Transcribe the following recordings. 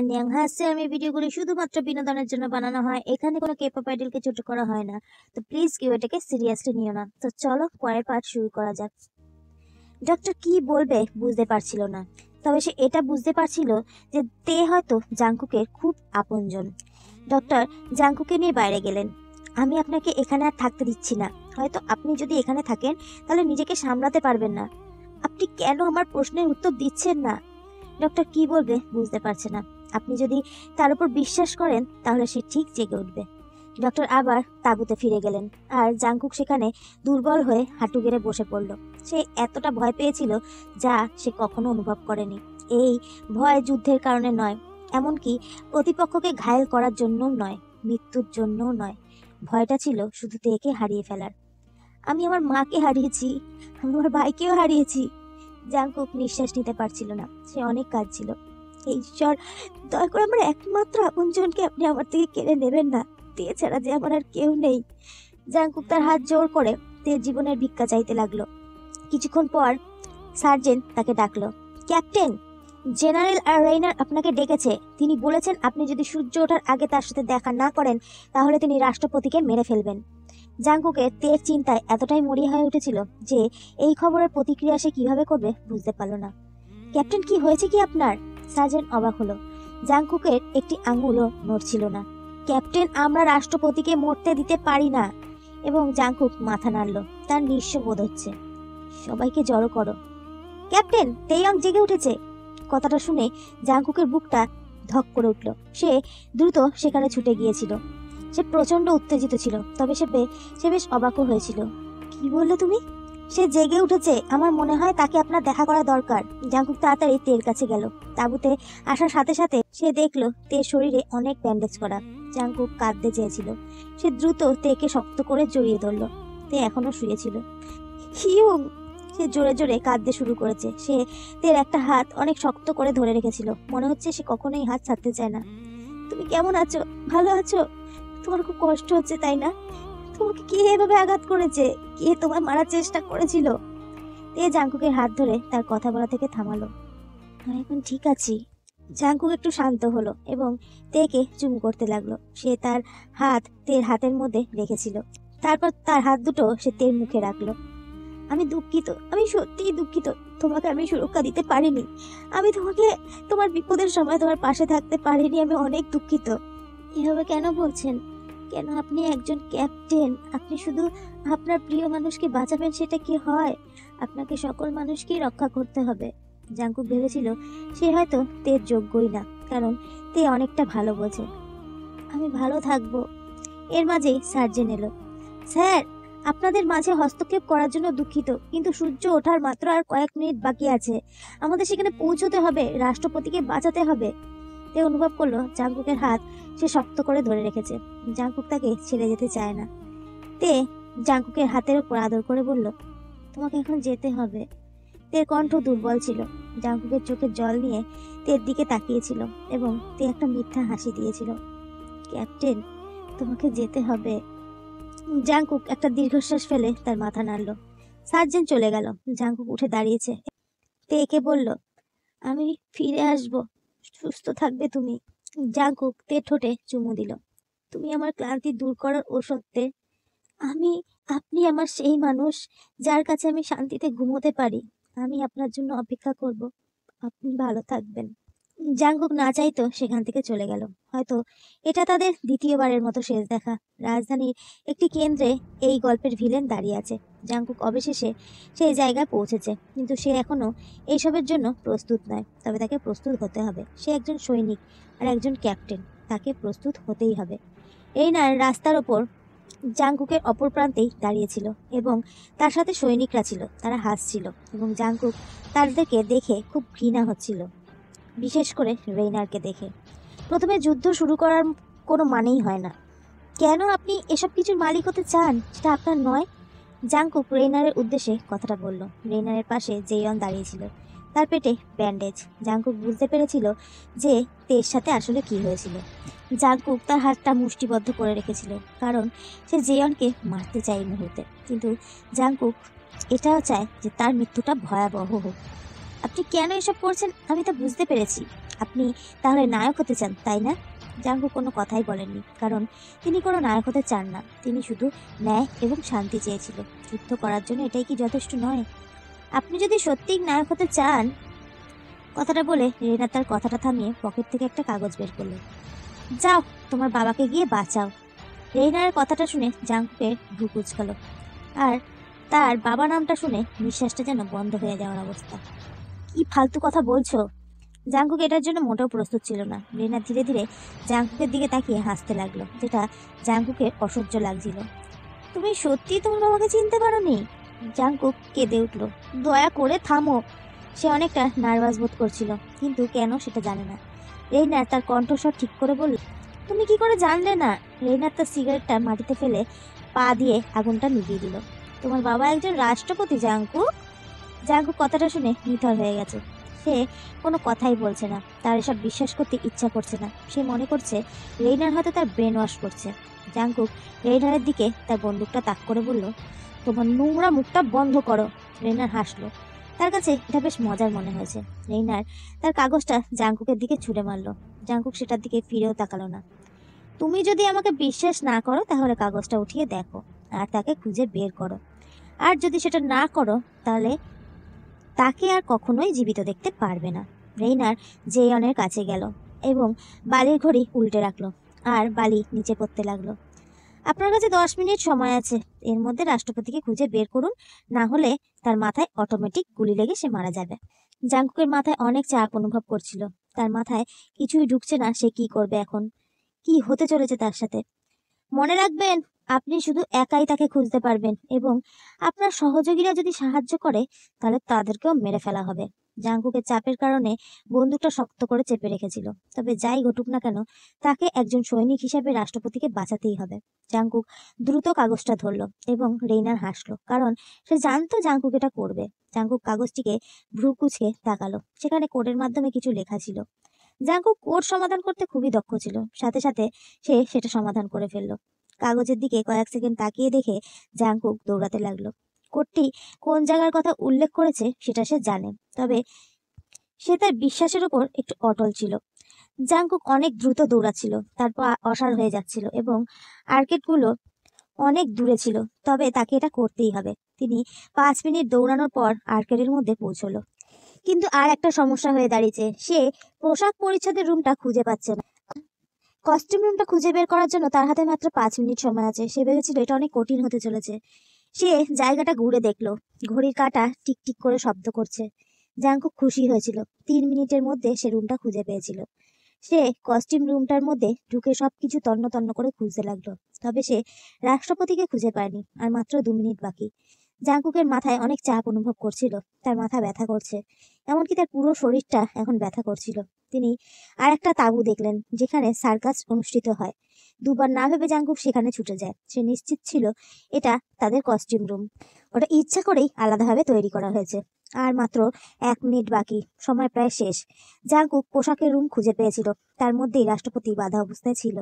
আন্যাংহাসে আমি ভিডিওগুলি শুধুমাত্র বিনোদনের জন্য বানানো হয়। এখানে কোনো কেপপ আইডলকে ছোট করা হয় না, তো প্লিজ কেউ এটাকে সিরিয়াসলি নিও না। তো চলো পরের পার্ট শুরু করা যাক। ডক্টর কি বলবে বুঝতে পারছিল না, তবে সে এটা বুঝতে পারছিল যে তে হয়তো জাংকুকের খুব আপনজন। ডক্টর জাংকুকে নিয়ে বাইরে গেলেন। আমি আপনাকে এখানে আর থাকতে দিচ্ছি না। হয়তো আপনি যদি এখানে থাকেন তাহলে নিজেকে সামলাতে পারবেন না। আপনি কেন আমার প্রশ্নের উত্তর দিচ্ছেন না? ডক্টর কি বলবে বুঝতে পারছে না। আপনি যদি তার উপর বিশ্বাস করেন তাহলে সে ঠিক জেগে উঠবে। ডক্টর আবার তাঁবুতে ফিরে গেলেন, আর জাংকুক সেখানে দুর্বল হয়ে হাঁটু গেড়ে বসে পড়ল। সে এতটা ভয় পেয়েছিল যা সে কখনো অনুভব করেনি। এই ভয় যুদ্ধের কারণে নয়, এমনকি প্রতিপক্ষকে ঘায়েল করার জন্যও নয়, মৃত্যুর জন্যও নয়। ভয়টা ছিল শুধু তেকে হারিয়ে ফেলার। আমি আমার মাকে হারিয়েছি, আমার ভাইকেও হারিয়েছি। জাংকুক নিঃশ্বাস নিতে পারছিল না, সে অনেক কাঁদছিল। এই ঈশ্বর, দয়া করে আমার একমাত্র আপনজনকে আপনি আমার থেকে কেড়ে নেবেন না। তে ছাড়া যে আমার আর কেউ নেই। জাংকুক তার হাত জোর করে তে জীবনের ভিক্ষা চাইতে লাগলো। কিছুক্ষণ পর সার্জেন্ট তাকে ডাকলো। ক্যাপ্টেন, জেনারেল আর রেইনার আপনাকে ডেকেছে। তিনি বলেছেন আপনি যদি সূর্য ওঠার আগে তার সাথে দেখা না করেন তাহলে তিনি রাষ্ট্রপতিকে মেরে ফেলবেন। জাংকুকের তের চিন্তায় এতটাই মরিয়া হয়ে উঠেছিল যে এই খবরের প্রতিক্রিয়া সে কিভাবে করবে বুঝতে পারল না। ক্যাপ্টেন, কি হয়েছে কি আপনার? সার্জেন্ট অবাক হলো। জাংকুকের একটি আঙ্গুলও নড়ছিল না। ক্যাপ্টেন, আমরা রাষ্ট্রপতিকে মরতে দিতে পারি না। এবং জাংকুক মাথা নাড়ল, তার নিঃস্ব বোধ হচ্ছে। সবাইকে জড়ো করো। ক্যাপ্টেন, তেইয়ং জেগে উঠেছে। কথাটা শুনে জাংকুকের বুকটা ধক করে উঠল। সে দ্রুত সেখানে ছুটে গিয়েছিল। সে প্রচন্ড উত্তেজিত ছিল, তবে সে বেশ অবাকও হয়েছিল। কি বললে তুমি? সে জেগে উঠেছে। আমার মনে হয় তাকে আপনার দেখা করা দরকার। জাংকুক তাড়াতাড়ি তের কাছে গেল। তাঁবুতে আসার সাথে সাথে সে দেখলো তের শরীরে অনেক ব্যান্ডেজ করা। জাংকুক কাঁদতে চেয়েছিল। সে দ্রুত তেকে শক্ত করে জড়িয়ে ধরল। তে এখনো শুয়েছিল। হিউং! সে জোরে জোরে কাঁদতে শুরু করেছে। সে তের একটা হাত অনেক শক্ত করে ধরে রেখেছিল। মনে হচ্ছে সে কখনোই হাত ছাড়তে চায় না। তুমি কেমন আছো? ভালো আছো? তোমার খুব কষ্ট হচ্ছে তাই না? তোমাকে কে এভাবে আঘাত করেছে? কে তোমায় মারার চেষ্টা করেছিল? তে জাংকুকের হাত ধরে তার কথা বলা থেকে থামালো। আমি এখন ঠিক আছি। জাংকুক একটু শান্ত হলো এবং তেকে চুমু করতে লাগলো। সে তার হাত তের হাতের মধ্যে রেখেছিল। তারপর তার হাত দুটো সে তের মুখে রাখলো। আমি দুঃখিত, আমি সত্যিই দুঃখিত। তোমাকে আমি সুরক্ষা দিতে পারিনি। আমি তোমাকে তোমার বিপদের সময় তোমার পাশে থাকতে পারিনি। আমি অনেক দুঃখিত। এভাবে কেন বলছেন? কেন? আপনি একজন ক্যাপ্টেন। আপনি শুধু আপনার প্রিয় মানুষকে বাঁচাবেন সেটা কি হয়? আপনাকে সকল মানুষকেই রক্ষা করতে হবে। জাংকুক ভেবেছিল সে হয়তো তের যোগ্যই না, কারণ তে অনেকটা ভালো বোঝে। আমি ভালো থাকবো। এর মাঝেই সার্জেন এলো। স্যার, আপনাদের মাঝে হস্তক্ষেপ করার জন্য দুঃখিত, কিন্তু সূর্য ওঠার মাত্র আর কয়েক মিনিট বাকি আছে। আমাদের সেখানে পৌঁছতে হবে, রাষ্ট্রপতিকে বাঁচাতে হবে। তে অনুভব করলো জাংকুকের হাত সে শক্ত করে ধরে রেখেছে। জাংকুক তাকে ছেড়ে যেতে চায় না। তে জাংকুকের হাতের উপর আদর করে বলল, তোমাকে এখন যেতে হবে। তের কণ্ঠ দুর্বল ছিল। জাংকুকের চোখের জল নিয়ে তের দিকে তাকিয়েছিল এবং তে একটা মিথ্যা হাসি দিয়েছিল। ক্যাপ্টেন, তোমাকে যেতে হবে। জাংকুক একটা দীর্ঘশ্বাস ফেলে তার মাথা নাড়ল। সার্জেন্ট চলে গেল। জাংকুক উঠে দাঁড়িয়েছে। তেকে বলল, আমি ফিরে আসব, সুস্থ থাকবে তুমি। জাংকুক তের ঠোঁটে চুমু দিল। তুমি আমার ক্লান্তি দূর করার ঔষধ। আপনি আমার সেই মানুষ যার কাছে আমি শান্তিতে ঘুমোতে পারি। আমি আপনার জন্য অপেক্ষা করব। আপনি ভালো থাকবেন। জাংকুক না চাইতো সেখান থেকে চলে গেল। হয়তো এটা তাদের দ্বিতীয়বারের মতো শেষ দেখা। রাজধানীর একটি কেন্দ্রে এই গল্পের ভিলেন দাঁড়িয়ে আছে। জাংকুক অবশেষে সেই জায়গায় পৌঁছেছে, কিন্তু সে এখনো এইসবের জন্য প্রস্তুত নয়। তবে তাকে প্রস্তুত হতে হবে। সে একজন সৈনিক আর একজন ক্যাপ্টেন, তাকে প্রস্তুত হতেই হবে। এই না রাস্তার ওপর জাংকুকের অপর প্রান্তেই দাঁড়িয়েছিল এবং তার সাথে সৈনিকরা ছিল। তারা হাসছিল এবং জাংকুক তাদেরকে দেখে খুব ঘৃণা হচ্ছিল, বিশেষ করে রেইনারকে দেখে। প্রথমে যুদ্ধ শুরু করার কোনো মানেই হয় না। কেন আপনি এসব কিছুর মালিক হতে চান? সেটা আপনার নয়। জাংকুক রেইনারের উদ্দেশ্যে কথাটা বলল। রেইনারের পাশে জেয়ন দাঁড়িয়েছিল, তার পেটে ব্যান্ডেজ। জাংকুক বুঝতে পেরেছিল যে তের সাথে আসলে কি হয়েছিল। জাংকুক তার হাতটা মুষ্টিবদ্ধ করে রেখেছিল, কারণ সে জেয়নকে মারতে চায় এই মুহূর্তে। কিন্তু জাংকুক এটাও চায় যে তার মৃত্যুটা ভয়াবহ হোক। আপনি কেন এসব করছেন আমি তা বুঝতে পেরেছি। আপনি তাহলে নায়ক হতে চান, তাই না? জাঙ্কুক কোনো কথাই বলেননি, কারণ তিনি কোনো নায়ক হতে চান না। তিনি শুধু ন্যায় এবং শান্তি চেয়েছিল। যুদ্ধ করার জন্য এটাই কি যথেষ্ট নয়? আপনি যদি সত্যিই নায়ক হতে চান, কথাটা বলে রেনা তার কথাটা থামিয়ে পকেট থেকে একটা কাগজ বের করলো। যাও, তোমার বাবাকে গিয়ে বাঁচাও। রেইনার কথাটা শুনে জাঙ্কুকের ভ্রু কুঁচকালো, আর তার বাবা নামটা শুনে নিঃশ্বাসটা যেন বন্ধ হয়ে যাওয়ার অবস্থা। কি ফালতু কথা বলছো? জাঙ্কুক এটার জন্য মোটেও প্রস্তুত ছিল না। রেনা ধীরে ধীরে জাঙ্কুকের দিকে তাকিয়ে হাসতে লাগলো, যেটা জাঙ্কুকের অসহ্য লাগছিল। তুমি সত্যি তোমার বাবাকে চিনতে পারোনি? জাঙ্কুক কেঁদে উঠল। দয়া করে থামো। সে অনেকটা নার্ভাস বোধ করছিল, কিন্তু কেন সেটা জানে না। রেইনার তার কণ্ঠস্বর ঠিক করে বলল, তুমি কি করে জানলে না? রেইনার তার সিগারেটটা মাটিতে ফেলে পা দিয়ে আগুনটা নিভিয়ে দিল। তোমার বাবা একজন রাষ্ট্রপতি জাঙ্কুক? জাঙ্কুক কথাটা শুনে নিথর হয়ে গেছে। সে কোনো কথাই বলছে না। তার এসব বিশ্বাস করতে ইচ্ছা করছে না। সে মনে করছে রেইনার হয়তো তার ব্রেন ওয়াশ করছে। জাঙ্কুক রেইনারের দিকে তার বন্দুকটা তাক করে বলল, তোমার নোংরা মুখটা বন্ধ করো। রেইনার হাসলো। তার কাছে এটা বেশ মজার মনে হয়েছে। রেইনার তার কাগজটা জাঙ্কুকের দিকে ছুঁড়ে মারলো। জাঙ্কুক সেটার দিকে ফিরেও তাকালো না। তুমি যদি আমাকে বিশ্বাস না করো, তাহলে কাগজটা উঠিয়ে দেখো আর তাকে খুঁজে বের করো। আর যদি সেটা না করো, তাহলে তাকে আর কখনোই জীবিত দেখতে পারবে না। রেইনার জেয়নের কাছে গেল এবং বালির ঘড়ি উল্টে রাখলো, আর বালি নিচে পড়তে লাগলো। আপনার কাছে 10 মিনিট সময় আছে। এর মধ্যে রাষ্ট্রপতিকে খুঁজে বের করুন, না হলে তার মাথায় অটোমেটিক গুলি লেগে সে মারা যাবে। জাঙ্কুকের মাথায় অনেক চাপ অনুভব করছিল। তার মাথায় কিছুই ঢুকছে না। সে কি করবে এখন? কি হতে চলেছে তার সাথে? মনে রাখবেন, আপনি শুধু একাই তাকে খুঁজতে পারবেন, এবং আপনার সহযোগীরা যদি সাহায্য করে, তাহলে তাদেরকেও মেরে ফেলা হবে। জাঙ্কুকের চাপের কারণে বন্দুকটা শক্ত করে চেপে রেখেছিল। তবে যাই ঘটুক না কেন, তাকে একজন সৈনিক হিসেবে রাষ্ট্রপতিকে বাঁচাতেই হবে। জাঙ্কুক দ্রুত কাগজটা ধরলো এবং রেইনার হাসলো, কারণ সে জানতো জাঙ্কুক এটা করবে। জাঙ্কুক কাগজটিকে ভ্রু কুঁচকে তাকালো। সেখানে কোডের মাধ্যমে কিছু লেখা ছিল। জাঙ্কুক কোড সমাধান করতে খুবই দক্ষ ছিল। সাথে সাথে সে সেটা সমাধান করে ফেললো। কাগজের দিকে কয়েক সেকেন্ড তাকিয়ে দেখে জাঙ্কুক দৌড়াতে লাগলো। কোডটি কোন জায়গার কথা উল্লেখ করেছে সেটা সে জানে, তবে সে তার বিশ্বাসের উপর একটু অটল ছিল। জাঙ্কুক অনেক দ্রুত দৌড়াচ্ছিল, তার পা অসাড় হয়ে যাচ্ছিল এবং আর্কেডগুলো অনেক দূরে ছিল, তবে তাকে এটা করতেই হবে। তিনি 5 মিনিট দৌড়ানোর পর আর্কেডের মধ্যে পৌঁছলো। কিন্তু আর একটা সমস্যা হয়ে দাঁড়িয়েছে। সে পোশাক পরিচ্ছদের রুমটা খুঁজে পাচ্ছে না। কস্টিউম রুমটা খুঁজে বের করার জন্য তার হাতে মাত্র 5 মিনিট সময় আছে। সে ভেবেছিল এটা অনেক কঠিন হতে চলেছে। সে জায়গাটা ঘুরে দেখলো। ঘড়ির কাঁটা টিকটিক করে শব্দ করছে। জাঙ্কুক খুশি হয়েছিল। 3 মিনিটের মধ্যে সে রুমটা খুঁজে পেয়েছিল। সে কস্টিউম রুমটার মধ্যে ঢুকে সবকিছু তন্ন তন্ন করে খুঁজতে লাগলো। তবে সে রাষ্ট্রপতিকে খুঁজে পায়নি। আর মাত্র 2 মিনিট বাকি। জাঙ্কুকের মাথায় অনেক চাপ অনুভব করছিল। তার মাথা ব্যথা করছে, এমনকি তার পুরো শরীরটা এখন ব্যথা করছিল। তিনি আর একটা তাঁবু দেখলেন, যেখানে সার্কাস অনুষ্ঠিত হয়। দুবার না ভেবে জাঙ্কুক সেখানে ছুটে যায়। সে নিশ্চিত ছিল এটা তাদের কস্টিউম রুম। ওটা ইচ্ছা করেই আলাদাভাবে তৈরি করা হয়েছে। আর মাত্র 1 মিনিট বাকি। সময় প্রায় শেষ। জাঙ্কুক পোশাকের রুম খুঁজে পেয়েছিল। তার মধ্যেই রাষ্ট্রপতি বাঁধা অবস্থায় ছিল।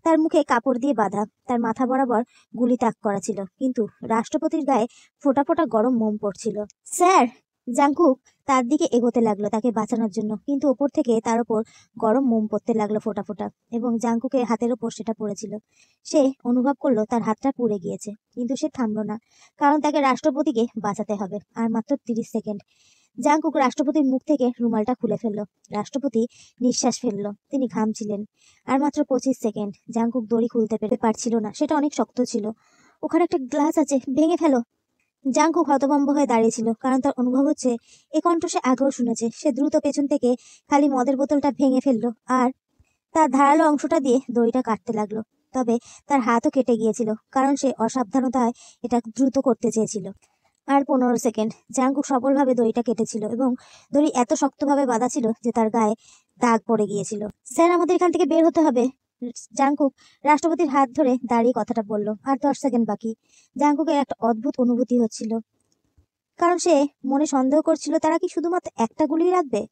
তার মুখে কাপড় দিয়ে বাঁধা। তার মাথা বরাবর গুলি তাক করা ছিল, কিন্তু রাষ্ট্রপতির গায়ে ফোঁটা ফোঁটা গরম মোম পড়ছিল। স্যার! জাঙ্কুক তার দিকে এগোতে লাগলো তাকে বাঁচানোর জন্য, কিন্তু ওপর থেকে তার ওপর গরম মোম পড়তে লাগলো ফোঁটা ফোঁটা, এবং জাঙ্কুকের হাতের ওপর সেটা পড়েছিল। সে অনুভব করলো তার হাতটা পুড়ে গিয়েছে, কিন্তু সে থামলো না, কারণ তাকে রাষ্ট্রপতিকে বাঁচাতে হবে। আর মাত্র 30 সেকেন্ড। জাঙ্কুক রাষ্ট্রপতির মুখ থেকে রুমালটা খুলে ফেললো। রাষ্ট্রপতি নিঃশ্বাস ফেললো। তিনি ঘামছিলেন। আর মাত্র 25 সেকেন্ড। জাঙ্কুক দড়ি খুলতে পারছিল না, সেটা অনেক শক্ত ছিল। ওখানে একটা গ্লাস আছে, ভেঙে ফেলো। জাঙ্কুক হতভম্ব হয়ে দাঁড়িয়েছিল, কারণ তার অনুভব হচ্ছে এ কণ্ঠ সে আগেও শুনেছে। সে দ্রুত পেছন থেকে খালি মদের বোতলটা ভেঙে ফেললো, আর তার ধারালো অংশটা দিয়ে দড়িটা কাটতে লাগলো। তবে তার হাতও কেটে গিয়েছিল, কারণ সে অসাবধানতায় এটা দ্রুত করতে চেয়েছিল। আর 15 সেকেন্ড। জাঙ্কুক সফলভাবে দড়িটা কেটেছিল, এবং দড়ি এত শক্তভাবে বাঁধা ছিল যে তার গায়ে দাগ পড়ে গিয়েছিল। স্যার, আমাদের এখান থেকে বের হতে হবে। জাঙ্কুক রাষ্ট্রপতির হাত ধরে দাঁড়িয়ে কথাটা বলল। আর 10 সেকেন্ড বাকি। জাঙ্কুকের একটা অদ্ভুত অনুভূতি হচ্ছিল, কারণ সে মনে সন্দেহ করছিল তারা কি শুধুমাত্র একটা গুলি রাখবে।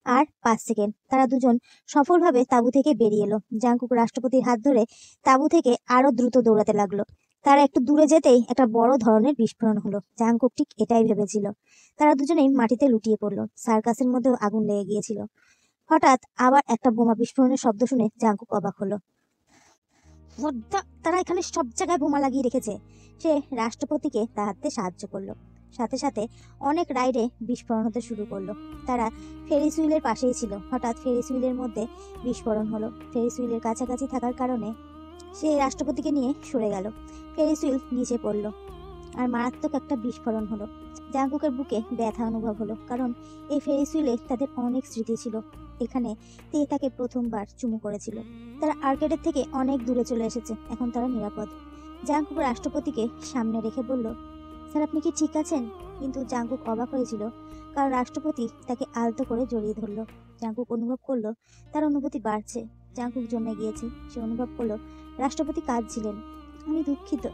আর 5 সেকেন্ড। তারা দুজন সফলভাবে তাঁবু থেকে বেরিয়ে এলো। জাঙ্কুক রাষ্ট্রপতির হাত ধরে তাঁবু থেকে আরো দ্রুত দৌড়াতে লাগলো। তারা একটু দূরে যেতেই একটা বড় ধরনের বিস্ফোরণ হলো। জাঙ্কুক ঠিক এটাই ভেবেছিল। তারা দুজনেই মাটিতে লুটিয়ে পড়লো। সার্কাসের মধ্যেও আগুন লেগে গিয়েছিল। হঠাৎ আবার একটা বোমা বিস্ফোরণের শব্দ শুনে জাঙ্কুক অবাক হলো। তারা এখানে সব জায়গায় বোমা লাগিয়ে রেখেছে। সে রাষ্ট্রপতিকে তাহাতে সাহায্য করলো। সাথে সাথে অনেক রাইডে বিস্ফোরণ হতে শুরু করলো। তারা ফেরিস হুইলের পাশেই ছিল। হঠাৎ ফেরিস হুইলের মধ্যে বিস্ফোরণ হলো। ফেরিস হুইলের কাছাকাছি থাকার কারণে সে রাষ্ট্রপতিকে নিয়ে সরে গেল। ফেরিস হুইল নিচে পড়লো আর মারাত্মক একটা বিস্ফোরণ হলো। জাঙ্কুকের বুকে ব্যথা অনুভব হলো, কারণ এই ফেরিস হুইলে তাদের অনেক স্মৃতি ছিল। এখানে তে তাকে প্রথমবার চুমু করেছিল। তারা আর্কেডের থেকে অনেক দূরে চলে এসেছে, এখন তারা নিরাপদ। জাঙ্কুক রাষ্ট্রপতিকে সামনে রেখে বলল, স্যার আপনি কি ঠিক আছেন? কিন্তু জাঙ্কুক অবাক হয়েছিল, কারণ রাষ্ট্রপতি তাকে আলতো করে জড়িয়ে ধরলো। জাঙ্কুক অনুভব করলো তার অনুভূতি বাড়ছে। জাঙ্কুক জমে গিয়েছে। সে অনুভব করলো রাষ্ট্রপতি কাঁদছিলেন। আমি দুঃখিত,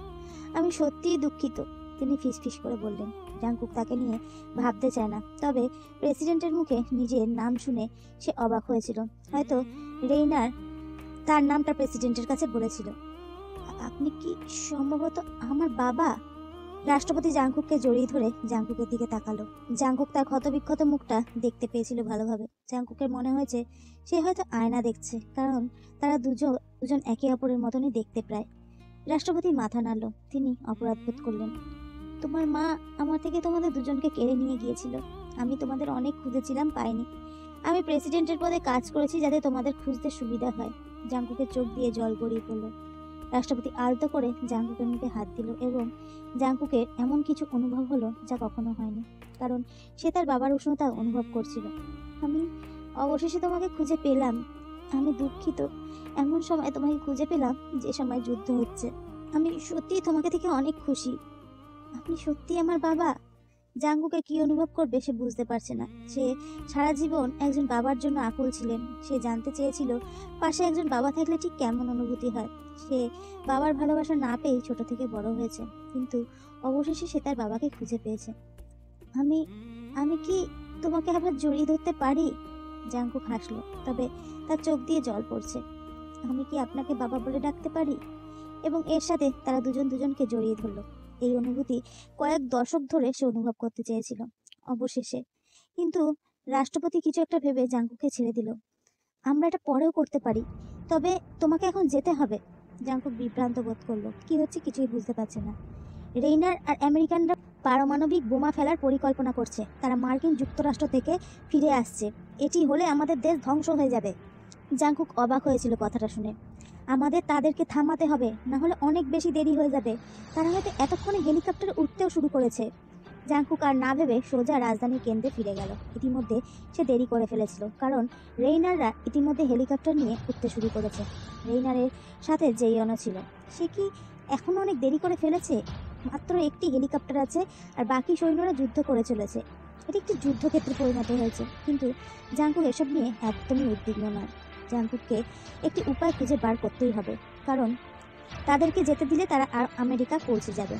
আমি সত্যিই দুঃখিত, তিনি ফিসফিস করে বললেন। জাঙ্কুক তাকে নিয়ে ভাবতে চায় না, তবে প্রেসিডেন্টের মুখে নিজের নাম শুনে সে অবাক হয়েছিল। হয়তো রেইনার তার নামটা প্রেসিডেন্টের কাছে বলেছিল। আপনি কি সম্ভবত আমার বাবা? রাষ্ট্রপতি জাঙ্কুককে জড়িয়ে ধরে জাঙ্কুকের দিকে তাকালো। জাঙ্কুক তার ক্ষতবিক্ষত মুখটা দেখতে পেয়েছিল ভালোভাবে। জাঙ্কুকের মনে হয়েছে সে হয়তো আয়না দেখছে, কারণ তারা দুজন একে অপরের মতনই দেখতে প্রায়। রাষ্ট্রপতি মাথা নাড়ল। তিনি অপরাধ বোধ করলেন। তোমার মা আমার থেকে তোমাদের দুজনকে কেড়ে নিয়ে গিয়েছিল। আমি তোমাদের অনেক খুঁজেছিলাম, পাইনি। আমি প্রেসিডেন্টের পদে কাজ করেছি যাতে তোমাদের খুঁজতে সুবিধা হয়। জাঙ্কুকের চোখ দিয়ে জল গড়িয়ে পড়ল। রাষ্ট্রপতি আলতো করে জাঙ্কুকের মুখে হাত দিল এবং জাঙ্কুকের এমন কিছু অনুভব হলো যা কখনো হয়নি, কারণ সে তার বাবার উষ্ণতা অনুভব করছিল। আমি অবশেষে তোমাকে খুঁজে পেলাম। আমি দুঃখিত, এমন সময় তোমাকে খুঁজে পেলাম যে সময় যুদ্ধ হচ্ছে। আমি সত্যিই তোমাকে থেকে অনেক খুশি। আপনি সত্যিই আমার বাবা। জাঙ্কুকে কি অনুভব করবে সে বুঝতে পারছে না। সে সারা জীবন একজন বাবার জন্য আকুল ছিলেন। সে জানতে চেয়েছিল পাশে একজন বাবা থাকলে ঠিক কেমন অনুভূতি হয়। সে বাবার ভালোবাসা না পেয়ে ছোট থেকে বড় হয়েছে, কিন্তু অবশেষে সে তার বাবাকে খুঁজে পেয়েছে। আমি আমি কি তোমাকে আবার জড়িয়ে ধরতে পারি? জাঙ্কুক হাসলো, তবে তার চোখ দিয়ে জল পড়ছে। আমি কি আপনাকে বাবা বলে ডাকতে পারি? এবং এর সাথে তারা দুজনকে জড়িয়ে ধরল। এই অনুভূতি কয়েক দশক ধরে সে অনুভব করতে চেয়েছিল। অবশেষে কিন্তু রাষ্ট্রপতি কিছু একটা ভেবে জাঙ্কুককে ছেড়ে দিল। আমরা এটা পরেও করতে পারি, তবে তোমাকে এখন যেতে হবে। জাঙ্কুক বিভ্রান্ত বোধ করলো। কি হচ্ছে কিছুই বুঝতে পারছে না। রেইনার আর আমেরিকানরা পারমাণবিক বোমা ফেলার পরিকল্পনা করছে। তারা মার্কিন যুক্তরাষ্ট্র থেকে ফিরে আসছে। এটি হলে আমাদের দেশ ধ্বংস হয়ে যাবে। জাঙ্কুক অবাক হয়েছিল কথাটা শুনে। আমাদের তাদেরকে থামাতে হবে, না হলে অনেক বেশি দেরি হয়ে যাবে। তারা হয়তো এতক্ষণে হেলিকপ্টারে উঠতেও শুরু করেছে। জাঙ্কুক আর না ভেবে সোজা রাজধানীর কেন্দ্রে ফিরে গেল। ইতিমধ্যে সে দেরি করে ফেলেছিল, কারণ রেইনাররা ইতিমধ্যে হেলিকপ্টার নিয়ে উঠতে শুরু করেছে। রেইনারের সাথে জেইয়নও ছিল। সে কি এখনো অনেক দেরি করে ফেলেছে? মাত্র একটি হেলিকপ্টার আছে আর বাকি সৈন্যরা যুদ্ধ করে চলেছে। এটি একটি যুদ্ধক্ষেত্রে পরিণত হয়েছে। কিন্তু জাঙ্কুক এসব নিয়ে একদমই উদ্বিগ্ন নয়। জাঙ্কুককে একটি উপায় খুঁজে বার করতেই হবে, কারণ তাদেরকে যেতে দিলে তারা আমেরিকা পৌঁছে যাবে।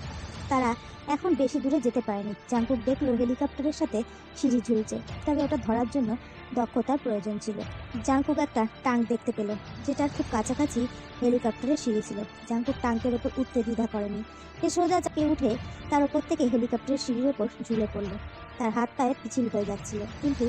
তারা এখন বেশি দূরে যেতে পারেনি। জাঙ্কুক দেখলো হেলিকপ্টারের সাথে সিঁড়ি ঝুলছে, তবে ওটা ধরার জন্য দক্ষতার প্রয়োজন ছিল। জাঙ্কুক একটা টাঙ্ক দেখতে পেল, যেটার খুব কাছাকাছি হেলিকপ্টারের সিঁড়ি ছিল। জাঙ্কুক টাঙ্কের ওপর উঠতে দ্বিধা করেনি। সে সোজা চাপে উঠে তার ওপর থেকে হেলিকপ্টারের সিঁড়ির ওপর ঝুলে পড়লো। তার হাত পায়ে পিছিল হয়ে যাচ্ছিল, কিন্তু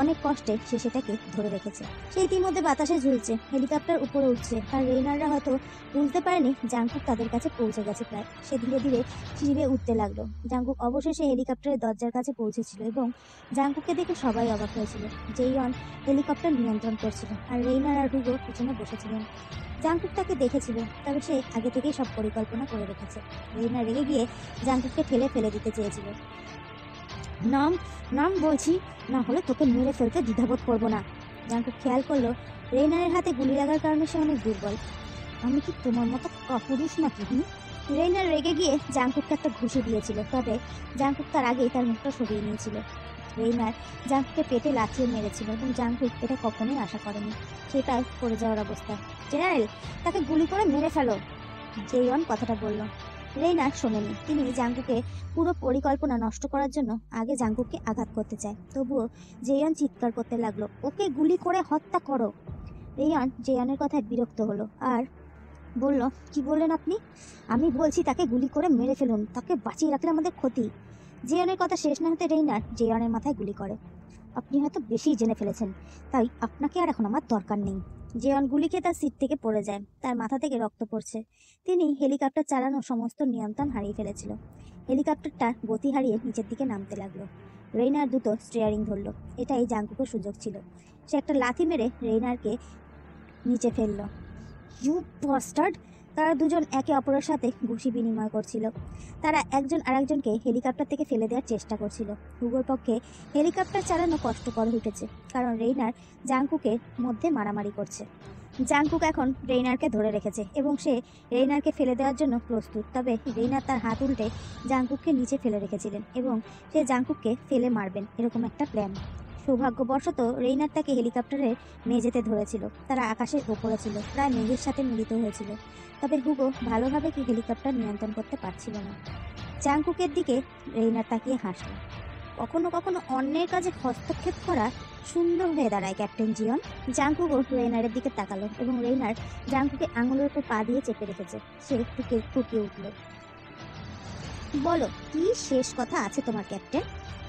অনেক কষ্টে সে সেটাকে ধরে রেখেছে। সে ইতিমধ্যে বাতাসে ঝুলছে, হেলিকপ্টার উপরে উঠছে, আর রেইনাররা হয়তো বুঝতে পারেনি জাঙ্কুক তাদের কাছে পৌঁছে গেছে প্রায়। সে ধীরে ধীরে সিঁড়ি বেয়ে উঠতে লাগলো। জাঙ্কুক অবশেষে হেলিকপ্টারের দরজার কাছে পৌঁছেছিল এবং জাঙ্কুককে দেখে সবাই অবাক হয়েছিল। জেইয়ন হেলিকপ্টার নিয়ন্ত্রণ করছিল, আর রেইনার আর হুগো পিছনে বসেছিলেন। জাঙ্কুক তাকে দেখেছিল, তবে সে আগে থেকেই সব পরিকল্পনা করে রেখেছে। রেইনার রেগে গিয়ে জাঙ্কুককে ঠেলে ফেলে দিতে চেয়েছিল। নাম নাম বলছি, না হলে তোকে মেরে ফেলতে দ্বিধাবোধ করবো না। জাঙ্কুক খেয়াল করলো রেইনারের হাতে গুলি লাগার কারণে সে অনেক দুর্বল। আমি কি তোমার মতো কাপুরুষ নাকি? রেইনার রেগে গিয়ে জাঙ্কুককে একটা ঘুষি দিয়েছিল, তবে জাঙ্কুক তার আগেই তার মুখটা সরিয়ে নিয়েছিল। রেইনার জাঙ্কুককে পেটে লাথিয়ে মেরেছিল এবং জাঙ্কুক এটা কখনোই আশা করেনি। সেটাই পড়ে যাওয়ার অবস্থা। জেনারেল, তাকে গুলি করে মেরে ফেলো, জেইয়ন কথাটা বলল। রেইনার শোনেনি। তিনি জাঙ্কুকে পুরো পরিকল্পনা নষ্ট করার জন্য আগে জাঙ্কুককে আঘাত করতে চায়। তবুও জেইয়ন চিৎকার করতে লাগলো, ওকে গুলি করে হত্যা করো। রেইয়ন জেইয়নের কথায় বিরক্ত হলো আর বলল, কি বললেন আপনি? আমি বলছি তাকে গুলি করে মেরে ফেলুন, তাকে বাঁচিয়ে রাখলে আমাদের ক্ষতি। জিয়নের কথা শেষ না হতে রেইনার জিয়নের মাথায় গুলি করে। আপনি হয়তো বেশি জেনে ফেলেছেন, তাই আপনাকে আর এখন আমার দরকার নেই। জিয়ন গুলি খেয়ে তার সিট থেকে পড়ে যায়, তার মাথা থেকে রক্ত পড়ছে। তিনি হেলিকপ্টার চালানোর সমস্ত নিয়ন্ত্রণ হারিয়ে ফেলেছিল। হেলিকপ্টারটা গতি হারিয়ে নিচের দিকে নামতে লাগলো। রেইনার দ্রুত স্টিয়ারিং ধরলো। এটাই জাঙ্কুকের সুযোগ ছিল। সে একটা লাথি মেরে রেইনারকে নিচে ফেললো। You bastard! তারা দুজন একে অপরের সাথে ঘুষি বিনিময় করছিল। তারা একজন আরেকজনকে হেলিকপ্টার থেকে ফেলে দেওয়ার চেষ্টা করছিল। হুগোর পক্ষে হেলিকপ্টার চালানো কষ্টকর হয়ে উঠেছে, কারণ রেইনার জাঙ্কুকের মধ্যে মারামারি করছে। জাঙ্কুক এখন রেইনারকে ধরে রেখেছে এবং সে রেইনারকে ফেলে দেওয়ার জন্য প্রস্তুত। তবে রেইনার তার হাত উল্টে জাঙ্কুককে নিচে ফেলে রেখেছিলেন এবং সে জাঙ্কুককে ফেলে মারবেন, এরকম একটা প্ল্যান। সৌভাগ্যবশত রেইনার তাকে হেলিকপ্টারের মেঝেতে ধরেছিল। তারা আকাশের ওপরে ছিল, প্রায় মেঘের সাথে মিলিত হয়েছিল। তবে হুগো ভালোভাবে কি হেলিকপ্টার নিয়ন্ত্রণ করতে পারছিল না। জাঙ্কুকের দিকে রেইনার তাকিয়ে হাসল। কখনো কখনো অন্যের কাজে হস্তক্ষেপ করা সুন্দর হয়ে দাঁড়ায় ক্যাপ্টেন জিয়ন। জাঙ্কুকও রেইনারের দিকে তাকালো এবং রেইনার জাঙ্কুকে আঙুলের উপর পা দিয়ে চেপে রেখেছে। সে ফুকিয়ে উঠল। বলো, কি শেষ কথা আছে তোমার ক্যাপ্টেন?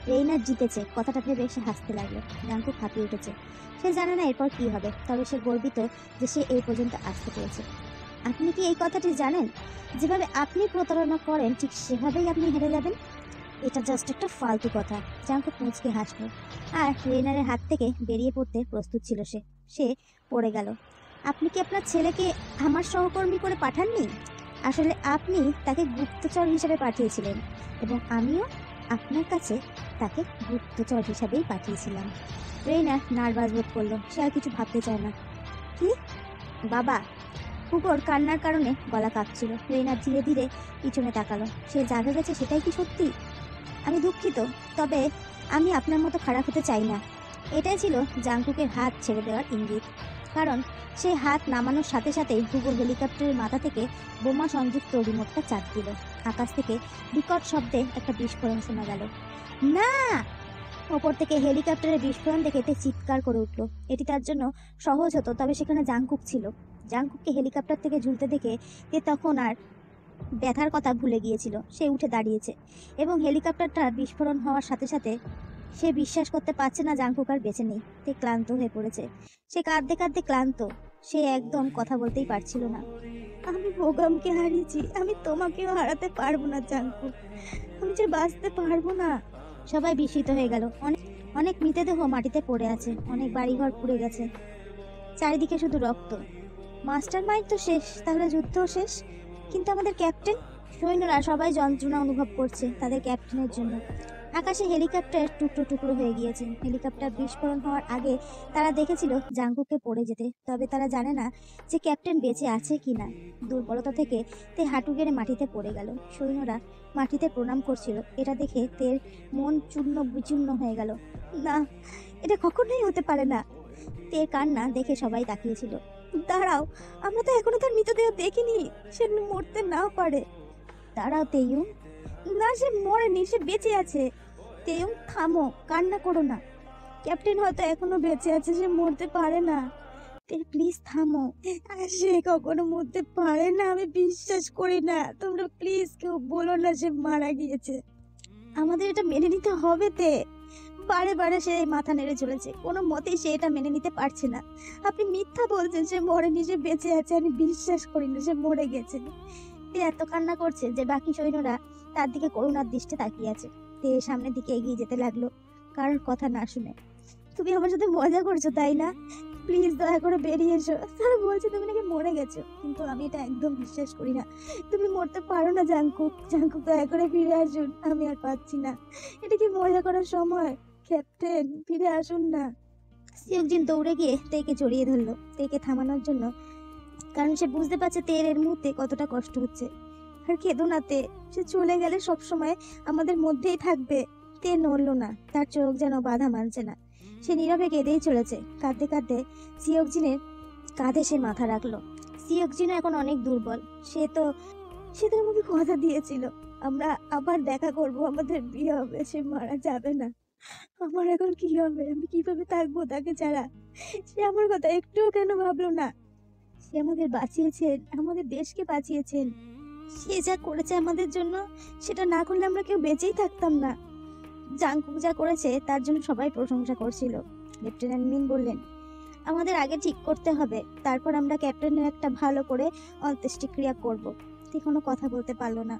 রেইনার জিতেছে কথাটা ভেবে সে হাসতে লাগলো। জাঙ্কুক হাঁপিয়ে উঠেছে। সে জানে না এরপর কি হবে, তবে সে গর্বিত যে সে এই পর্যন্ত আসতে পেরেছে। আপনি কি এই কথাটি জানেন? যেভাবে আপনি প্রতারণা করেন ঠিক সেভাবেই আপনি হেরে যাবেন। এটা জাস্ট একটা ফালতু কথা। জাঙ্কুক মুচকে হাসলো আর রেইনারের হাত থেকে বেরিয়ে পড়তে প্রস্তুত ছিল। সে পড়ে গেল। আপনি কি আপনার ছেলেকে আমার সহকর্মী করে পাঠাননি? আসলে আপনি তাকে গুপ্তচর হিসেবে পাঠিয়েছিলেন এবং আমিও আপনার কাছে তাকে গুপ্তচর হিসাবেই পাঠিয়েছিলাম। রেইনার নার্ভাস বোধ করলো। সে আর কিছু ভাবতে চায় না। কি? বাবা! হুগোর কান্নার কারণে গলা কাঁপছিল। রেইনার ধীরে ধীরে পিছনে তাকালো। সে যা ভেবেছে সেটাই কি সত্যি? আমি দুঃখিত, তবে আমি আপনার মতো খারাপ হতে চাই না। এটাই ছিল জাঙ্কুকের হাত ছেড়ে দেওয়ার ইঙ্গিত, কারণ সে হাত নামানোর সাথে সাথেই হুগো হেলিকপ্টারের মাথা থেকে বোমা সংযুক্ত রিমোটটা চাপ দিল। আকাশ থেকে বিকট শব্দে একটা বিস্ফোরণ শোনা গেল। না! ওপর থেকে হেলিকপ্টারের বিস্ফোরণ দেখে তে চিৎকার করে উঠল। এটি তার জন্য সহজ হতো, তবে সেখানে জাঙ্কুক ছিল। জাঙ্কুককে হেলিকপ্টার থেকে ঝুলতে দেখে তে তখন আর ব্যথার কথা ভুলে গিয়েছিল। সে উঠে দাঁড়িয়েছে এবং হেলিকপ্টারটা বিস্ফোরণ হওয়ার সাথে সাথে সে বিশ্বাস করতে পারছে না জাঙ্কুক আর বেঁচে নেই। তে ক্লান্ত হয়ে পড়েছে। সে কাঁদতে কাঁদতে ক্লান্ত। সে একদম কথা বলতেই পারছিল না। আমি ভোগামকে হারিয়েছি, আমি তোমাকেও হারাতে পারবো না জাঙ্কুক। আমি যে বাঁচতে পারবো না। সবাই বিস্মিত হয়ে গেল। অনেক অনেক মৃতদেহ মাটিতে পড়ে আছে, অনেক বাড়িঘর পুড়ে গেছে, চারিদিকে শুধু রক্ত। মাস্টার মাইন্ড তো শেষ, তাহলে যুদ্ধও শেষ। কিন্তু আমাদের ক্যাপ্টেন? সৈন্যরা সবাই যন্ত্রণা অনুভব করছে তাদের ক্যাপ্টেনের জন্য। আকাশে হেলিকপ্টার টুকরো টুকরো হয়ে গিয়েছে। হেলিকপ্টার বিস্ফোরণ হওয়ার আগে তারা দেখেছিল জাঙ্কুককে পড়ে যেতে, তবে তারা জানে না যে ক্যাপ্টেন বেঁচে আছে কিনা। দুর্বলতা থেকে তে হাঁটু গেড়ে মাটিতে পড়ে গেল। সৈন্যরা মাটিতে প্রণাম করছিল। এটা দেখে তের মন চূর্ণ বিচূর্ণ হয়ে গেল। না, এটা কখনোই হতে পারে না। তের কান্না দেখে সবাই তাকিয়েছিল। দাঁড়াও, আমরা তো এখনো তার মৃতদেহ দেখিনি। সে মরতে নাও পারে। দাঁড়াও তেইয়ুং। না, সে মরেনি, সে বেঁচে আছে। তেইয়ুং, থামো, কান্না করো না। ক্যাপ্টেন হয়তো এখনো বেঁচে আছে, সে মরতে পারে না। তে প্লিজ থামো। সে কখনো মরতে পারে না, আমি বিশ্বাস করি না। তোমরা প্লিজ কেউ বলো না সে মারা গিয়েছে। আমাদের এটা মেনে নিতে হবে। তে বারে বারে সে মাথা নেড়ে চলেছে। কোনো মতেই সে এটা মেনে নিতে পারছে না। আপনি মিথ্যা বলছেন, সে মরেনি, সে বেঁচে আছে। আমি বিশ্বাস করি না, সে মরে গেছে। তে এত কান্না করছে যে বাকি সৈন্যরা তার দিকে করুণার দৃষ্টি তাকিয়ে আছে। তে সামনের দিকে এগিয়ে যেতে লাগলো, কারোর কথা না শুনে। তুমি আমার সাথে মজা করছো তাই না? প্লিজ দয়া করে বেরিয়ে এসো। তারা বলছে তুমি নাকি মরে গেছো, কিন্তু আমি এটা একদম বিশ্বাস করি না। তুমি মরতে পারো না জাঙ্কুক। জাঙ্কুক, দয়া করে ফিরে আসুন, আমি আর পাচ্ছি না। এটা কি মজা করার সময়? ক্যাপ্টেন, ফিরে আসুন না। সিয়কজিন দৌড়ে গিয়ে তেকে জড়িয়ে ধরলো তেকে থামানোর জন্য, কারণ সে বুঝতে পারছে তের এর মুহূর্তে কতটা কষ্ট হচ্ছে। আর কেঁদো না তে, সে চলে গেলে সবসময় আমাদের মধ্যেই থাকবে। তে নড়লো না, তার চোখ যেন বাধা মানছে না। সে নীরবে কেঁদেই চলেছে। কাঁদতে কাঁদতে সিয়কজিনের কাঁধে সে মাথা রাখলো। সিয়কজিনও এখন অনেক দুর্বল। সে তো আমাকে কথা দিয়েছিল, আমরা আবার দেখা করব, আমাদের বিয়ে হবে, সে মারা যাবে না। আমার এখন কি হবে? আমি কিভাবে থাকবো তাকে ছাড়া? সে আমার কথা একটুও কেন ভাবলো না? সে আমাদের বাঁচিয়েছেন, আমাদের দেশকে বাঁচিয়েছেন। সে যা করেছে আমাদের জন্য, সেটা না করলে আমরা কেউ বেঁচেই থাকতাম না। জাংকুক যা করেছে তার জন্য সবাই প্রশংসা করছিল। লেফটেন্যান্ট মিন বললেন, আমাদের আগে ঠিক করতে হবে, তারপর আমরা ক্যাপ্টেনের একটা ভালো করে অন্ত্যেষ্টিক্রিয়া করব। সে কোনো কথা বলতে পারলো না।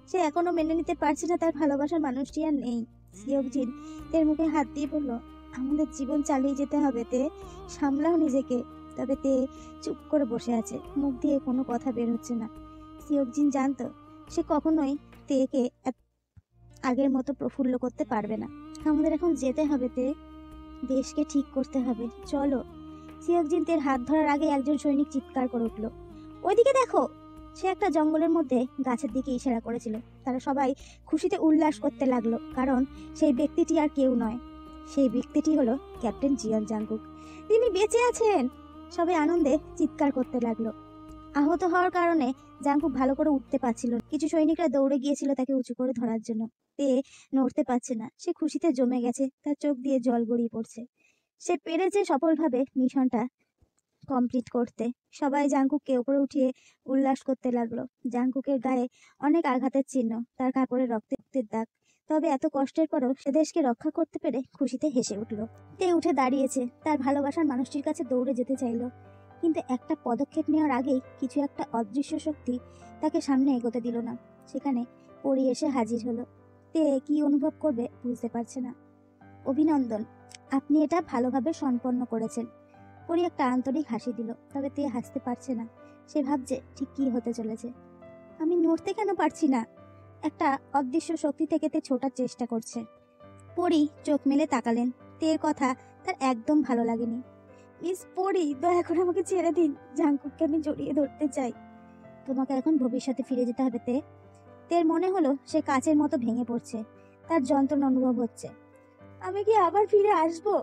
সে এখনো মেনে নিতে পারছে না তার ভালোবাসার মানুষটি আর নেই। সিওকজিন এর মুখে হাত দিয়ে বলল, আমাদের জীবন চালিয়ে যেতে হবে তে, সামলাও নিজেকে। তবে তে চুপ করে বসে আছে, মুখ দিয়ে কোনো কথা বের হচ্ছে না। সিওকজিন জানতো সে কখনোই তেকে আগের মতো প্রফুল্ল করতে পারবে না। আমাদের এখন যেতে হবে তে, দেশকে ঠিক করতে হবে, চলো। সিওকজিন তের হাত ধরার আগে একজন সৈনিক চিৎকার করে উঠল, ওইদিকে দেখো। সে একটা জঙ্গলের মধ্যে গাছের দিকে ইশারা করেছিল। তারা সবাই খুশিতে উল্লাস করতে লাগলো, কারণ সেই ব্যক্তিটি আর কেউ নয়, সেই ব্যক্তিটি হলো ক্যাপ্টেন জিয়ন জাংকুক। তিনি বেঁচে আছেন। সবাই আনন্দে চিৎকার করতে লাগলো। আহত হওয়ার কারণে জাংকুক ভালো করে উঠতে পারছিল না। কিছু সৈনিকরা দৌড়ে গিয়েছিল তাকে উঁচু করে ধরার জন্য। তে নড়তে পারছে না, সে খুশিতে জমে গেছে, তার চোখ দিয়ে জল গড়িয়ে পড়ছে। সে পেরেছে সফলভাবে মিশনটা কমপ্লিট করতে। সবাই জাংকুককে উপরে উঠিয়ে উল্লাস করতে লাগলো। জাংকুকের গায়ে অনেক আঘাতের চিহ্ন, তার কাপড়ে রক্তের দাগ, তবে এত কষ্টের পরও সে দেশকে রক্ষা করতে পেরে খুশিতে হেসে উঠল। তে উঠে দাঁড়িয়েছে, তার ভালোবাসার মানুষটির কাছে দৌড়ে যেতে চাইল, কিন্তু একটা পদক্ষেপ নেওয়ার আগেই কিছু একটা অদৃশ্য শক্তি তাকে সামনে এগোতে দিল না। সেখানে পরি এসে হাজির হলো। তে কি অনুভব করবে বুঝতে পারছে না। অভিনন্দন, আপনি এটা ভালোভাবে সম্পন্ন করেছেন। পরি একটা আন্তরিক হাসি দিল, তবে তে হাসতে পারছে না। সে ভাবছে ঠিক কি হতে চলেছে। আমি নড়তে কেন পারছি না? একটা অদৃশ্য শক্তি থেকে তে ছোটার চেষ্টা করছে। পরি চোখ মেলে তাকালেন। তের কথা তার একদম ভালো লাগেনি। মিস পরি, দয়া করে আমাকে ছেড়ে দিন, জাংকুককে আমি জড়িয়ে ধরতে চাই। তোমাকে এখন ভবিষ্যতে ফিরে যেতে হবে তে। তের মনে হলো সে কাচের মতো ভেঙে পড়ছে, তার যন্ত্রণা অনুভব হচ্ছে। আমি কি আবার ফিরে আসবো?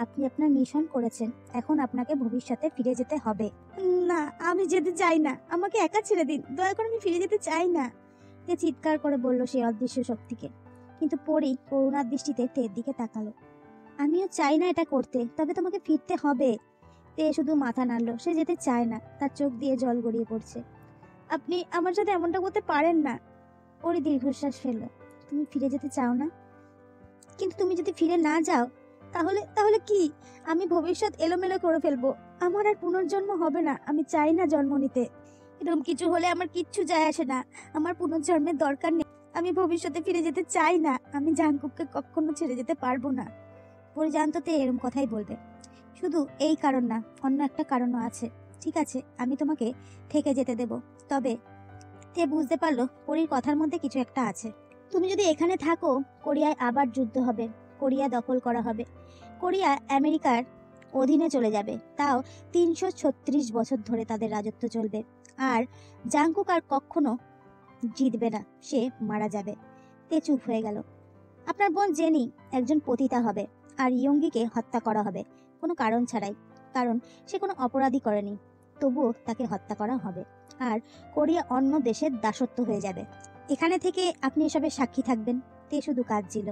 আপনি আপনার মিশন করেছেন, এখন আপনাকে ভবিষ্যতে ফিরে যেতে হবে। না, আমি যেতে চাই না, আমাকে একা ছেড়ে দিন, দয়া করে, আমি ফিরে যেতে চাই না। তে চিৎকার করে বলল সেই অদৃশ্য শক্তিকে। কিন্তু পরি করুণার দৃষ্টিতে তের দিকে তাকালো। আমিও চাই না এটা করতে, তবে তোমাকে ফিরতে হবে। তে শুধু মাথা নাড়ল, সে যেতে চায় না, তার চোখ দিয়ে জল গড়িয়ে পড়ছে। আপনি আমার সাথে এমনটা করতে পারেন না। পরি দীর্ঘশ্বাস ফেলল। তুমি ফিরে যেতে চাও না? কিন্তু তুমি যদি ফিরে না যাও, তাহলে তাহলে কি? আমি ভবিষ্যৎ এলোমেলো করে ফেলবো, আমার আর পুনর্জন্ম হবে না। আমি চাই না জন্ম নিতে। এরকম কিছু হলে আমার কিচ্ছু যায় আসে না, আমার পুনর্জন্মের দরকার নেই। আমি ভবিষ্যতে ফিরে যেতে চাই না, আমি জাংকুককে কখনো ছেড়ে যেতে পারবো না। পরি জানতো তে এরকম কথাই বলবে। শুধু এই কারণ না, অন্য একটা কারণও আছে। ঠিক আছে, আমি তোমাকে থেকে যেতে দেব, তবে তে বুঝতে পারলো পরির কথার মধ্যে কিছু একটা আছে। তুমি যদি এখানে থাকো, কোরিয়ায় আবার যুদ্ধ হবে, কোরিয়া দখল করা হবে, কোরিয়া আমেরিকার অধীনে চলে যাবে, তাও 336 বছর ধরে তাদের রাজত্ব চলবে। আর জাংকুক আর কখনো জিতবে না, সে মারা যাবে। তে চুপ হয়ে গেল। আপনার বোন জেনি একজন পতিতা হবে, আর ইয়ঙ্গিকে হত্যা করা হবে কোনো কারণ ছাড়াই, কারণ সে কোনো অপরাধী করেনি, তবুও তাকে হত্যা করা হবে। আর কোরিয়া অন্য দেশের দাসত্ব হয়ে যাবে। এখানে থেকে আপনি এসবের সাক্ষী থাকবেন। তে শুধু কাঁদছিল।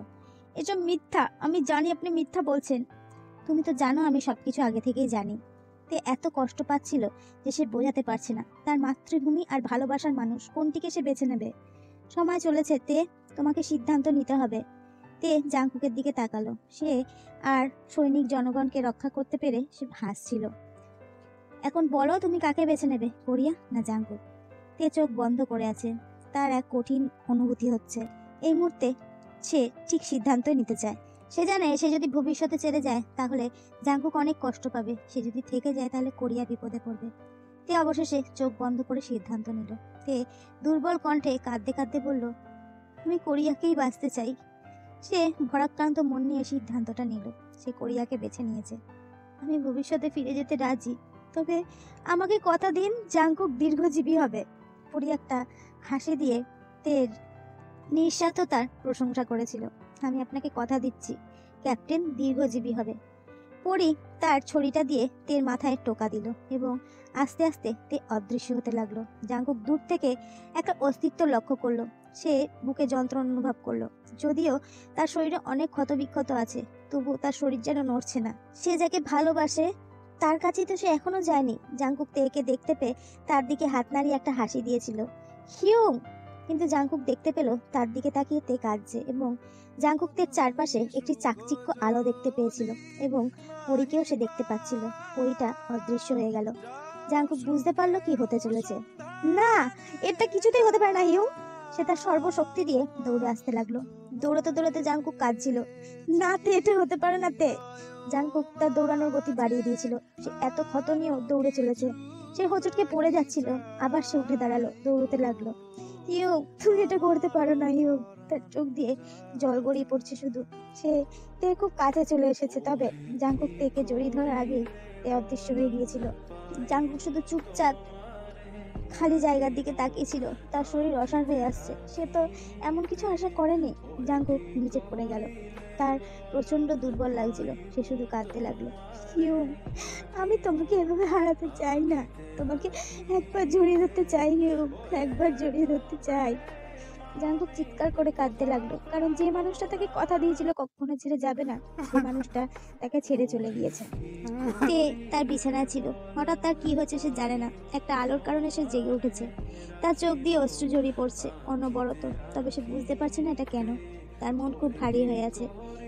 এসব মিথ্যা, আমি জানি আপনি মিথ্যা বলছেন। তুমি তো জানো আমি সবকিছু আগে থেকেই জানি। তে এত কষ্ট পাচ্ছিল যে সে বোঝাতে পারছে না তার মাতৃভূমি আর ভালোবাসার মানুষ কোনটিকে সে বেছে নেবে। সময় চলেছে তে, তোমাকে সিদ্ধান্ত নিতে হবে। তে জাংকুকের দিকে তাকালো। সে আর সৈনিক জনগণকে রক্ষা করতে পেরে সে হাসছিল। এখন বলো, তুমি কাকে বেছে নেবে, কোরিয়া না জাংকুক? তে চোখ বন্ধ করে আছে, তার এক কঠিন অনুভূতি হচ্ছে। এই মুহূর্তে সে ঠিক সিদ্ধান্ত নিতে চায়। সে জানে সে যদি ভবিষ্যতে ছেড়ে যায় তাহলে জাংকুক অনেক কষ্ট পাবে, সে যদি থেকে যায় তাহলে কোরিয়া বিপদে পড়বে। তে অবশেষে চোখ বন্ধ করে সিদ্ধান্ত নিল। তে দুর্বল কণ্ঠে কাঁদতে কাঁদতে বলল, আমি কোরিয়াকেই বাঁচতে চাই। সে ভরাক্রান্ত মন নিয়ে সিদ্ধান্তটা নিল। সে কোরিয়াকে বেছে নিয়েছে। আমি ভবিষ্যতে ফিরে যেতে রাজি, তবে আমাকে কথা দিন জাংকুক দীর্ঘজীবী হবে। পরি একটা হাসি দিয়ে তের নিঃস্বার্থতার প্রশংসা করেছিল। আমি আপনাকে কথা দিচ্ছি, ক্যাপ্টেন দীর্ঘজীবী হবে। পরি তার ছড়িটা দিয়ে তের মাথায় টোকা দিল এবং আস্তে আস্তে তে অদৃশ্য হতে লাগলো। জাংকুক দূর থেকে একটা অস্তিত্ব লক্ষ্য করলো। সে বুকে যন্ত্রণা অনুভব করলো। যদিও তার শরীরে অনেক ক্ষতবিক্ষত আছে, তবু তার শরীর যেন নড়ছে না। সে যাকে ভালোবাসে তার কাছেই তো সে এখনো যায়নি। জাংকুক তেকে দেখতে পেয়ে তার দিকে হাত নাড়িয়ে একটা হাসি দিয়েছিল। হিউং। কিন্তু জাংকুক দেখতে পেল তার দিকে তাকিয়ে তে কাঁদছে এবং জাংকুক তের চারপাশে একটি চাকচিক্য আলো দেখতে পেয়েছিল এবং পরীকেও সে দেখতে পাচ্ছিল। পরীটা অদৃশ্য হয়ে গেল। জাংকুক বুঝতে পারলো কি হতে চলেছে। না, এটা কিছুতেই হতে পারে না হিউং। সে তার সর্বশক্তি দিয়ে দৌড়ে আসতে লাগলো। দৌড়াতে দৌড়াতে জাংকুক কাঁদছিল। না তে, এটা হতে পারে না তে। জাংকুক তার দৌড়ানোর গতি বাড়িয়ে দিয়েছিল। সে এত ক্ষত নিয়েও দৌড়ে চলেছে। সে হোঁচটকে পড়ে যাচ্ছিল। আবার সে উঠে দাঁড়ালো, দৌড়তে লাগলো। ইউ, তুমি এটা করতে পারো না ইউ। তার চোখ দিয়ে জল গড়িয়ে পড়ছে শুধু। সে তে খুব কাছে চলে এসেছে, তবে জাংকুক তেকে জড়িয়ে ধরার আগেই তে অদৃশ্য হয়ে গিয়েছিল। জাংকুক শুধু চুপচাপ খালি জায়গার দিকে তাকিয়েছিল। তার শরীর অসাড় হয়ে আসছে। সে তো এমন কিছু আশা করেনি। জাংকুক নিচে পড়ে গেল। তার প্রচন্ড দুর্বল লাগছিল। সে শুধু কাঁদতে লাগলো। ইউ, আমি তোমাকে এভাবে হারাতে চাই না। তোমাকে একবার জড়িয়ে ধরতে চাই ইউ, একবার জড়িয়ে ধরতে চাই। জাংকুক চিৎকার করে কাঁদতে লাগলো, কারণ যে মানুষটা তাকে কথা দিয়েছিল কখনো ছেড়ে যাবে না, সে মানুষটা তাকে ছেড়ে চলে গিয়েছে। তে তার বিছানায় ছিল। হঠাৎ তার কি হয়েছে সে জানে না। একটা আলোর কারণে সে জেগে উঠেছে। তার চোখ দিয়ে অশ্রু ঝরিয়ে পড়ছে অনবরত, তবে সে বুঝতে পারছে না এটা কেন। তার মন খুব ভারী হয়ে আছে।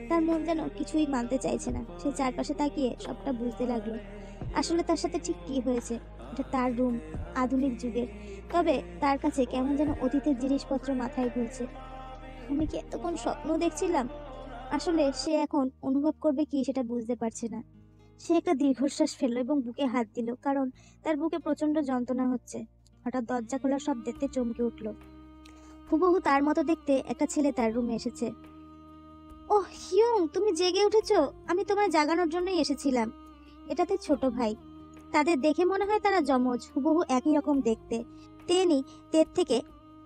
তার মন যেন কিছুই মানতে চাইছে না। সে চারপাশে তাকিয়ে সবটা বুঝতে লাগলো। আসলে তার সাথে ঠিক কি হয়েছে। এটা তার রুম, আধুনিক যুগের, তবে তার কাছে কেমন যেন অতীতের জিনিসপত্র মাথায় ঘুরছে। আমি কি এতক্ষণ স্বপ্ন দেখছিলাম? আসলে সে এখন অনুভব করবে কি সেটা বুঝতে পারছে না। সে একটা দীর্ঘশ্বাস ফেললো এবং বুকে হাত দিল, কারণ তার বুকে প্রচন্ড যন্ত্রণা হচ্ছে। হঠাৎ দরজা খোলার শব্দে চমকে উঠল। হুবহু তার মতো দেখতে একটা ছেলে তার রুমে এসেছে। ওহ হিউং, তুমি জেগে উঠেছো। আমি তোমায় জাগানোর জন্যই এসেছিলাম। এটাতে ছোট ভাই। তাদের দেখে মনে হয় তারা যমজ, হুবহু একই রকম দেখতে। তেনি তের থেকে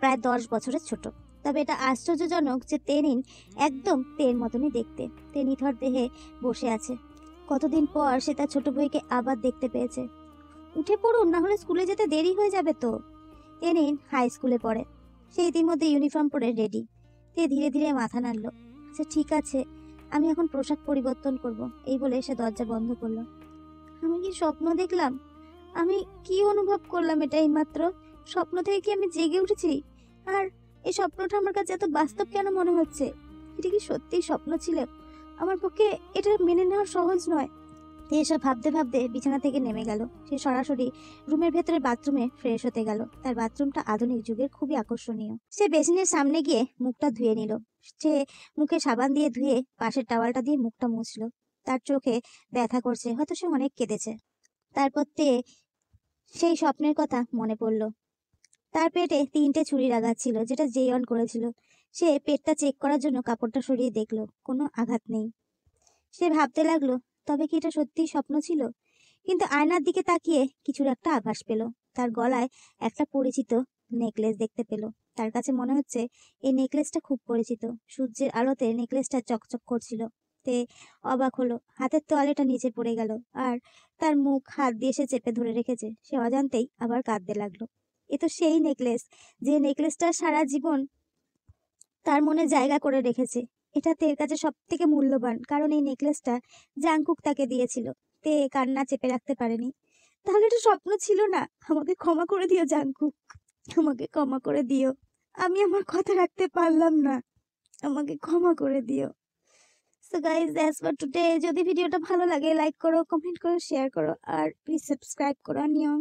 প্রায় 10 বছরের ছোট। তবে এটা আশ্চর্যজনক যে তেনিন একদম তের মতনই দেখতে। তে নিথর দেহে বসে আছে। কতদিন পর সে তার ছোট ভাইকে আবার দেখতে পেয়েছে। উঠে পড়ুন, না হলে স্কুলে যেতে দেরি হয়ে যাবে তো। তেনিন হাই স্কুলে পড়ে। সে ইতিমধ্যে ইউনিফর্ম পরে রেডি। তে ধীরে ধীরে মাথা নাড়ল। আচ্ছা ঠিক আছে, আমি এখন পোশাক পরিবর্তন করব, এই বলে সে দরজা বন্ধ করলো। আমি কি স্বপ্ন দেখলাম? আমি কি অনুভব করলাম এটা এইমাত্র? স্বপ্ন থেকে কি আমি জেগে উঠেছি? আর এই স্বপ্নটা আমার কাছে এত বাস্তব কেন মনে হচ্ছে? এটা কি সত্যিই স্বপ্ন ছিল? আমার পক্ষে এটা মেনে নেওয়া সহজ নয়। এসব ভাবতে ভাবতে বিছানা থেকে নেমে গেল। সে সরাসরি রুমের ভেতরে বাথরুমে ফ্রেশ হতে গেল। তার বাথরুমটা আধুনিক যুগের, খুবই আকর্ষণীয়। সে বেসিনের সামনে গিয়ে মুখটা ধুয়ে নিল। সে মুখে সাবান দিয়ে ধুয়ে পাশের টাওয়ালটা দিয়ে মুখটা মুছলো। তার চোখে ব্যথা করছে, হয়তো সে অনেক কেঁদেছে। তারপর সেই স্বপ্নের কথা মনে পড়ল। তার পেটে 3টে ছুরির আঘাত ছিল, যেটা জেয়ন করেছিল। সে পেটটা চেক করার জন্য কাপড়টা সরিয়ে দেখলো কোনো আঘাত নেই। সে ভাবতে লাগলো, তবে কি এটা সত্যিই স্বপ্ন ছিল? কিন্তু আয়নার দিকে তাকিয়ে কিছুর একটা আভাস পেল। তার গলায় একটা পরিচিত নেকলেস দেখতে পেল। তার কাছে মনে হচ্ছে এই নেকলেসটা খুব পরিচিত। সূর্যের আলোতে নেকলেসটা চকচক করছিল। তে অবাক হলো। হাতের তোয়ালেটা নিচে পড়ে গেল, আর তার মুখ হাত দিয়ে সে চেপে ধরে রেখেছে। সে অজান্তেই আবার কাঁদতে লাগলো। এ তো সেই নেকলেস, যে নেকলেসটা সারা জীবন তার মনে জায়গা করে রেখেছে। এটা তের কাছে সব থেকে মূল্যবান, কারণ এই নেকলেসটা জাংকুক তাকে দিয়েছিল। তে কান্না চেপে রাখতে পারেনি। তাহলে এটা স্বপ্ন ছিল না? আমাকে ক্ষমা করে দিও জাংকুক, আমাকে ক্ষমা করে দিও। আমি আমার কথা রাখতে পারলাম না, আমাকে ক্ষমা করে দিও। So guys, that's for today. যদি ভিডিওটা ভালো লাগে লাইক করো, কমেন্ট করো, শেয়ার করো, আর প্লিজ সাবস্ক্রাইব করো। নিয়ম